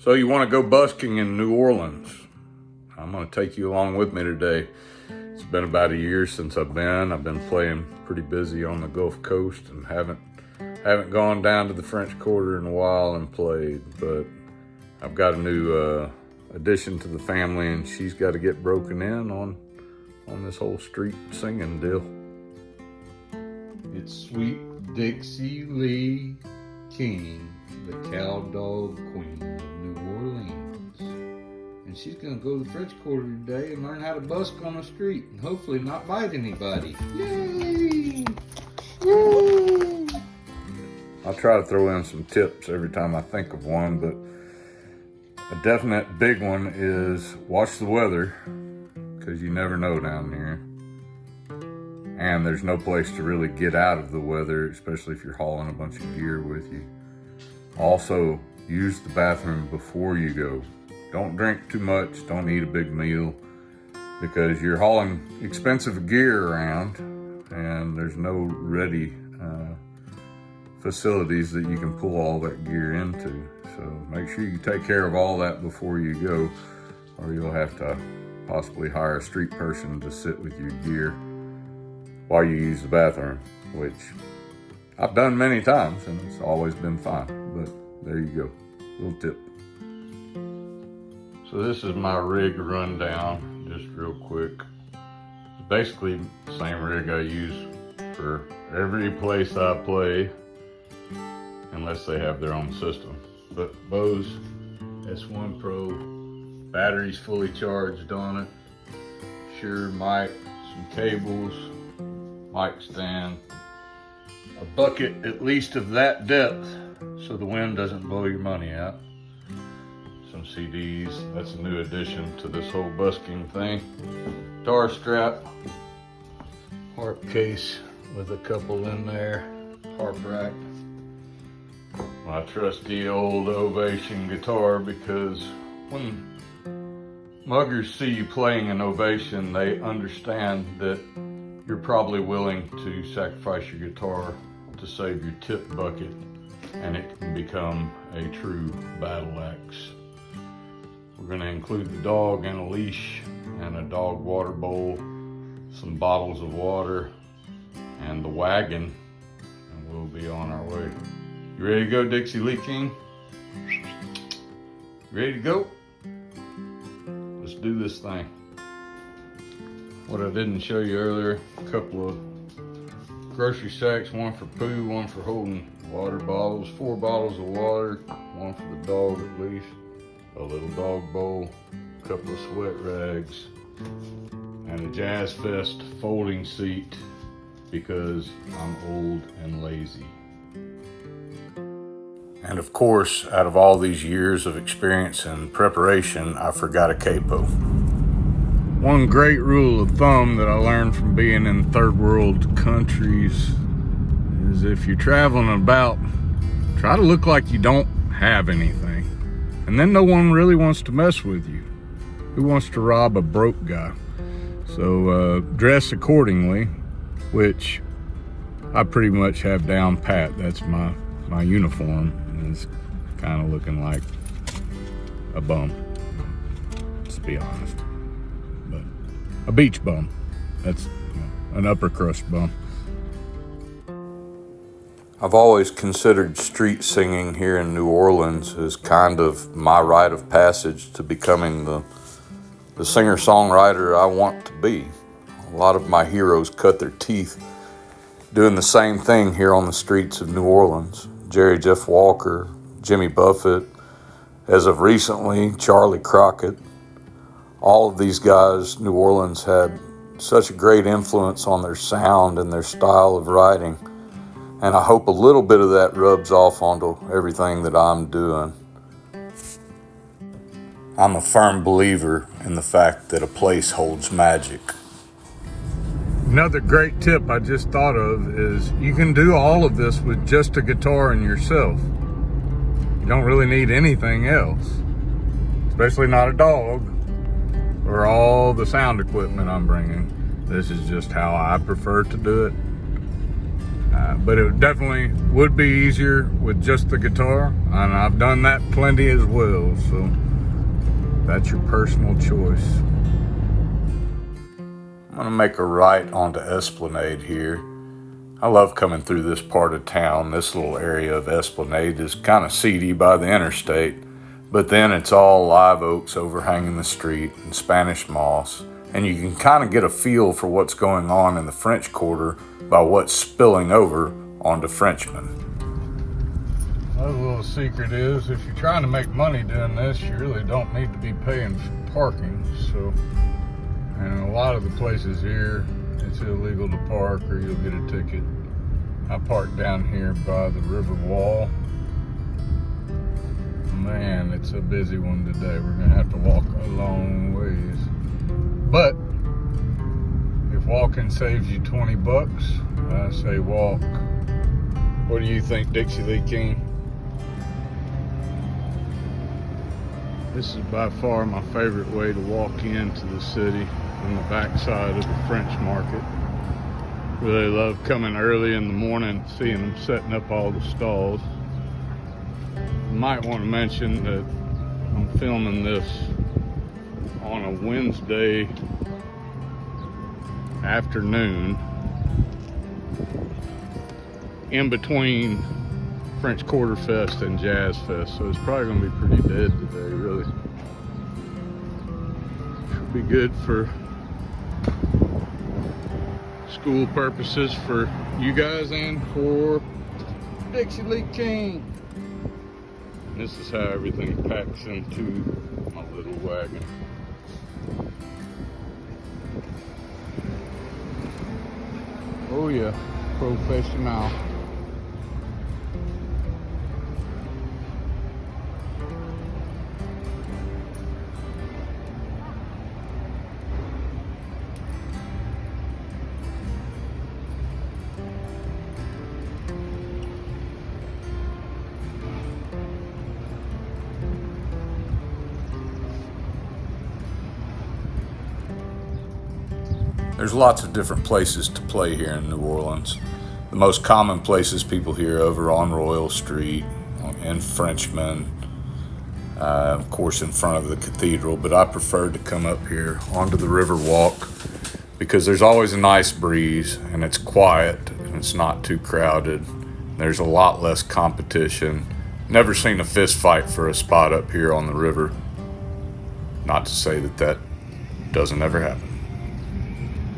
So you want to go busking in New Orleans? I'm going to take you along with me today. It's been about a year since I've been playing pretty busy on the Gulf Coast and haven't gone down to the French Quarter in a while and played, but I've got a new addition to the family, and she's got to get broken in on this whole street singing deal. It's Sweet Dixie Lee King, the cowdog queen of New Orleans. And she's gonna go to the French Quarter today and learn how to busk on the street and hopefully not bite anybody. Yay! Yay! I'll try to throw in some tips every time I think of one, but a definite big one is watch the weather, because you never know down here. And there's no place to really get out of the weather, especially if you're hauling a bunch of gear with you. Also, use the bathroom before you go. Don't drink too much, don't eat a big meal, because you're hauling expensive gear around and there's no ready facilities that you can pull all that gear into. So make sure you take care of all that before you go, or you'll have to possibly hire a street person to sit with your gear while you use the bathroom, which I've done many times and it's always been fine, but there you go, little tip. So this is my rig rundown, just real quick. It's basically the same rig I use for every place I play, unless they have their own system. But Bose S1 Pro, battery's fully charged on it, Shure mic, some cables, mic stand, a bucket at least of that depth so the wind doesn't blow your money out, some CDs, that's a new addition to this whole busking thing, guitar strap, harp case with a couple in there, harp rack, my trusty old Ovation guitar, because when muggers see you playing an Ovation, they understand that you're probably willing to sacrifice your guitar to save your tip bucket, and it can become a true battle axe. We're going to include the dog and a leash and a dog water bowl, some bottles of water, and the wagon, and we'll be on our way. You ready to go, Dixie Lee King? You ready to go? Let's do this thing. What I didn't show you earlier, a couple of grocery sacks, one for poo, one for holding water bottles, 4 bottles of water, one for the dog at least, a little dog bowl, a couple of sweat rags, and a Jazz Fest folding seat because I'm old and lazy. And of course, out of all these years of experience and preparation, I forgot a capo. One great rule of thumb that I learned from being in third world countries is if you're traveling about, try to look like you don't have anything. And then no one really wants to mess with you. Who wants to rob a broke guy? So dress accordingly, which I pretty much have down pat. That's my uniform. It's kind of looking like a bum, let's be honest. But a beach bum. That's an upper crust bum. I've always considered street singing here in New Orleans as kind of my rite of passage to becoming the singer-songwriter I want to be. A lot of my heroes cut their teeth doing the same thing here on the streets of New Orleans. Jerry Jeff Walker, Jimmy Buffett, as of recently, Charlie Crockett. All of these guys, New Orleans had such a great influence on their sound and their style of writing. And I hope a little bit of that rubs off onto everything that I'm doing. I'm a firm believer in the fact that a place holds magic. Another great tip I just thought of is you can do all of this with just a guitar and yourself. You don't really need anything else, especially not a dog or all the sound equipment I'm bringing. This is just how I prefer to do it. But it definitely would be easier with just the guitar, and I've done that plenty as well, so that's your personal choice. I'm gonna make a right onto Esplanade here. I love coming through this part of town. This little area of Esplanade is kind of seedy by the interstate, but then it's all live oaks overhanging the street and Spanish moss, and you can kind of get a feel for what's going on in the French Quarter by what's spilling over onto Frenchman. Another little secret is, if you're trying to make money doing this, you really don't need to be paying for parking. So, and a lot of the places here, it's illegal to park or you'll get a ticket. I parked down here by the river wall. Man, it's a busy one today. We're gonna have to walk a long ways. But if walking saves you 20 bucks, I say walk. What do you think, Dixie Lee King? This is by far my favorite way to walk into the city, from the backside of the French market. Really love coming early in the morning, seeing them setting up all the stalls. Might want to mention that I'm filming this on a Wednesday afternoon in between French Quarter Fest and Jazz Fest, so it's probably going to be pretty dead today, really. Should be good for school purposes for you guys and for Dixie Lee King. And this is how everything packs into my little wagon. Oh yeah, professional. There's lots of different places to play here in New Orleans. The most common places people hear over on Royal Street, in Frenchman, of course in front of the cathedral, but I prefer to come up here onto the River Walk because there's always a nice breeze and it's quiet and it's not too crowded. There's a lot less competition. Never seen a fist fight for a spot up here on the river. Not to say that that doesn't ever happen.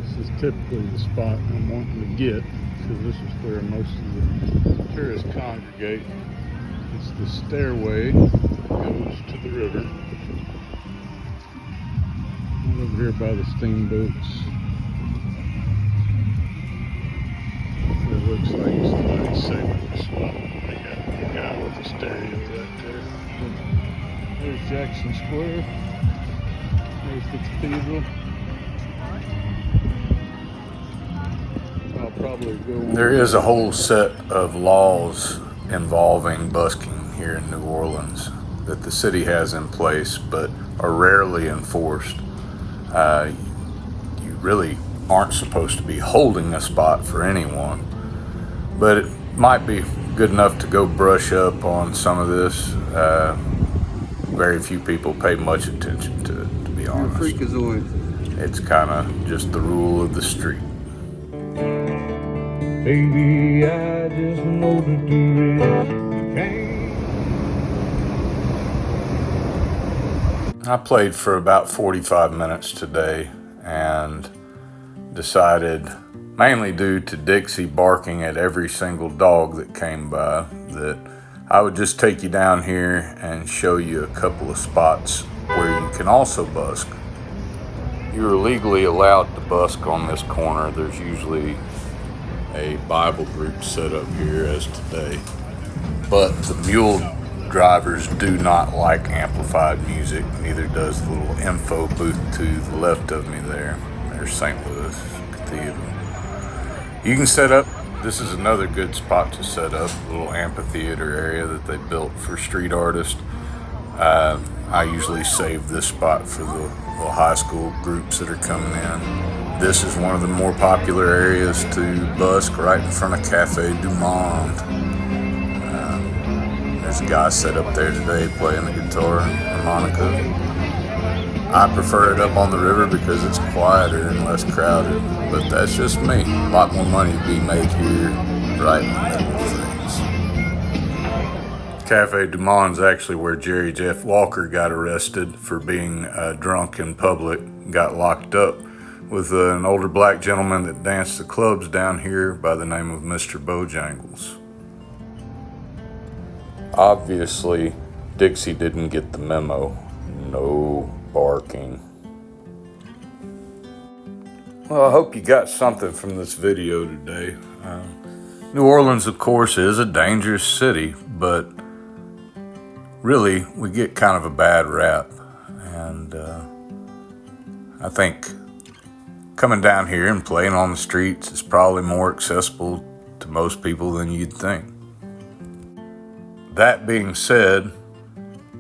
This is typically the spot I'm wanting to get because this is where most of the tourists congregate. It's the stairway that goes to the river. Right over here by the steamboats. It looks like somebody's saving the spot. They got the guy with the stereo right there. There's Jackson Square. There's the cathedral. I'll probably go on. There is a whole set of laws involving busking here in New Orleans that the city has in place but are rarely enforced. You really aren't supposed to be holding a spot for anyone, but it might be good enough to go brush up on some of this. Very few people pay much attention to it, to be honest. It's kind of just the rule of the street. Baby, I just know to do it. I played for about 45 minutes today and decided, mainly due to Dixie barking at every single dog that came by, that I would just take you down here and show you a couple of spots where you can also busk. You're legally allowed to busk on this corner. There's usually a Bible group set up here as today, but the mule drivers do not like amplified music. Neither does the little info booth to the left of me there. There's St. Louis Cathedral. You can set up, this is another good spot to set up, a little amphitheater area that they built for street artists. I usually save this spot for the little high school groups that are coming in. This is one of the more popular areas to busk, right in front of Cafe Du Monde. There's a guy set up there today playing the guitar and harmonica. I prefer it up on the river because it's quieter and less crowded, but that's just me. A lot more money to be made here, right in the middle of things. Cafe Du Monde is actually where Jerry Jeff Walker got arrested for being drunk in public, got locked up with an older black gentleman that danced the clubs down here by the name of Mr. Bojangles. Obviously, Dixie didn't get the memo. No barking. Well, I hope you got something from this video today. New Orleans, of course, is a dangerous city, but really, we get kind of a bad rap. And I think coming down here and playing on the streets is probably more accessible to most people than you'd think. That being said,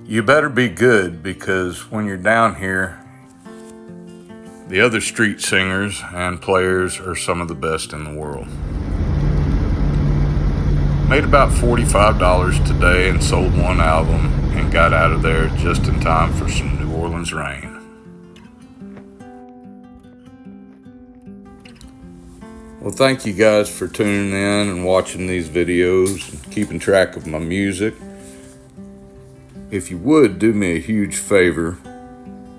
you better be good, because when you're down here, the other street singers and players are some of the best in the world. Made about $45 today and sold one album and got out of there just in time for some New Orleans rain. Well, thank you guys for tuning in and watching these videos and keeping track of my music. If you would do me a huge favor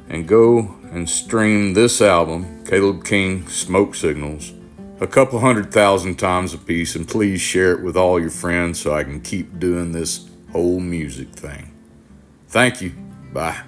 and go and stream this album, Caleb King, Smoke Signals, a couple 100,000 times a piece, and please share it with all your friends so I can keep doing this whole music thing. Thank you. Bye.